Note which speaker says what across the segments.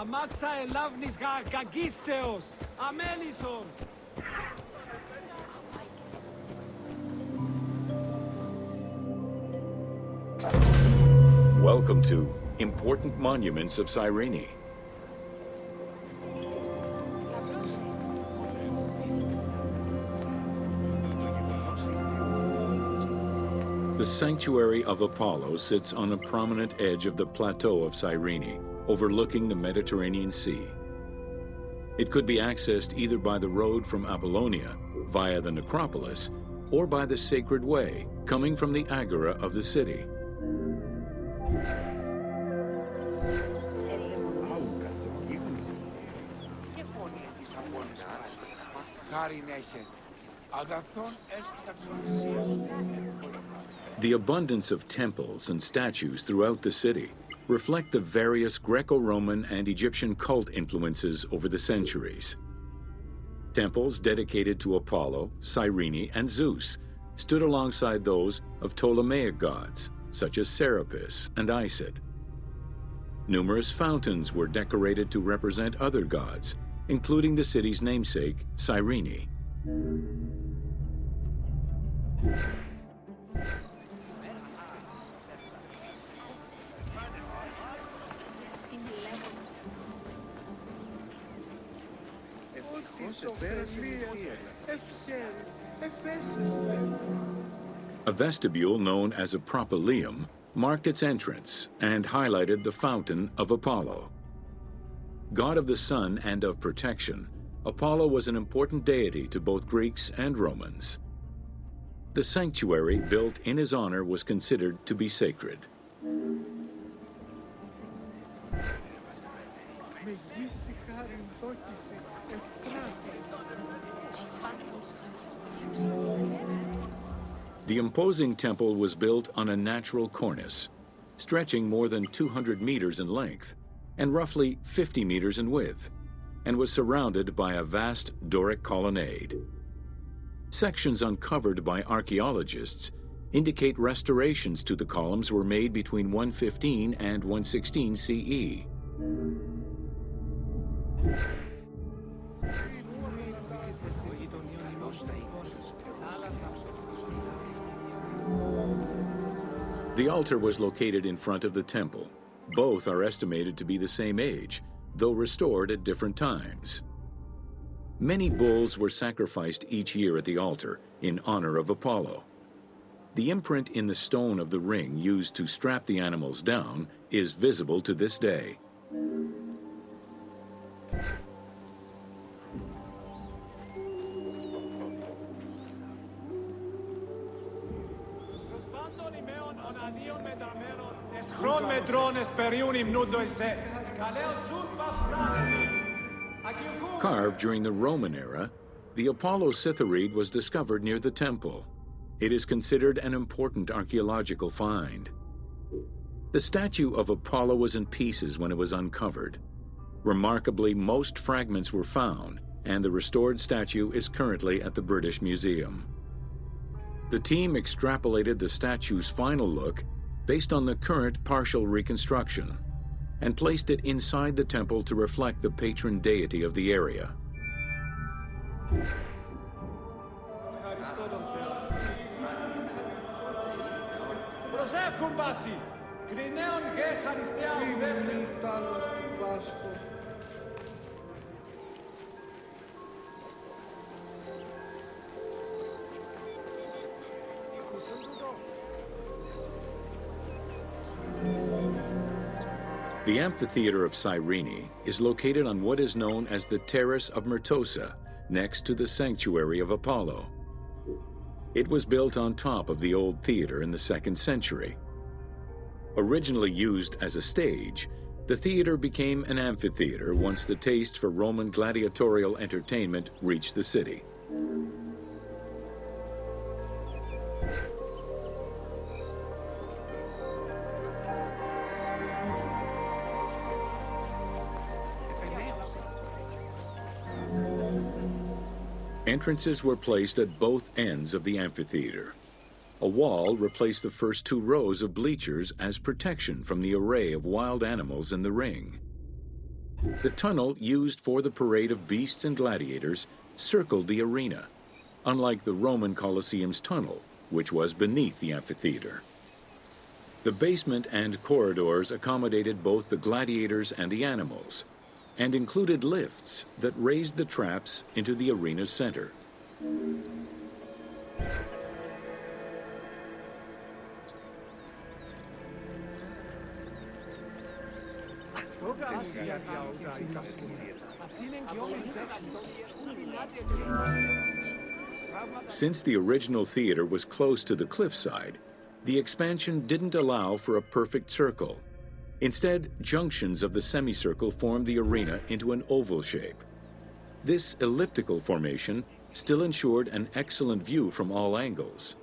Speaker 1: Αμάξα ελάβνης καγκίστεως. Αμέλισσον.
Speaker 2: Welcome to Important Monuments of Cyrene. The sanctuary of Apollo sits on a prominent edge of the plateau of Cyrene, overlooking the Mediterranean Sea. It could be accessed either by the road from Apollonia, via the necropolis, or by the sacred way, coming from the agora of the city. The abundance of temples and statues throughout the city reflect the various Greco-Roman and Egyptian cult influences over the centuries. Temples dedicated to Apollo, Cyrene, and Zeus stood alongside those of Ptolemaic gods, such as Serapis and Isis. Numerous fountains were decorated to represent other gods, including the city's namesake, Cyrene. A vestibule known as a propylaeum marked its entrance and highlighted the fountain of Apollo. God of the sun and of protection, Apollo was an important deity to both Greeks and Romans. The sanctuary built in his honor was considered to be sacred. The imposing temple was built on a natural cornice, stretching more than 200 meters in length and roughly 50 meters in width, and was surrounded by a vast Doric colonnade. Sections uncovered by archaeologists indicate restorations to the columns were made between 115 and 116 CE. The altar was located in front of the temple. Both are estimated to be the same age, though restored at different times. Many bulls were sacrificed each year at the altar in honor of Apollo. The imprint in the stone of the ring used to strap the animals down is visible to this day. Carved during the Roman era, the Apollo Citharide was discovered near the temple. It is considered an important archaeological find. The statue of Apollo was in pieces when it was uncovered. Remarkably, most fragments were found, and the restored statue is currently at the British Museum. The team extrapolated the statue's final look based on the current partial reconstruction, and placed it inside the temple to reflect the patron deity of the area. The amphitheater of Cyrene is located on what is known as the Terrace of Myrtosa, next to the sanctuary of Apollo. It was built on top of the old theater in the 2nd century. Originally used as a stage, the theater became an amphitheater once the taste for Roman gladiatorial entertainment reached the city. Entrances were placed at both ends of the amphitheater. A wall replaced the first 2 rows of bleachers as protection from the array of wild animals in the ring. The tunnel used for the parade of beasts and gladiators circled the arena, unlike the Roman Colosseum's tunnel, which was beneath the amphitheater. The basement and corridors accommodated both the gladiators and the animals, and included lifts that raised the traps into the arena's center. Since the original theater was close to the cliffside, the expansion didn't allow for a perfect circle. Instead, junctions of the semicircle formed the arena into an oval shape. This elliptical formation still ensured an excellent view from all angles.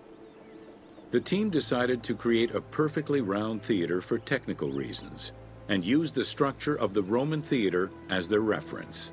Speaker 2: The team decided to create a perfectly round theater for technical reasons, and used the structure of the Roman theater as their reference.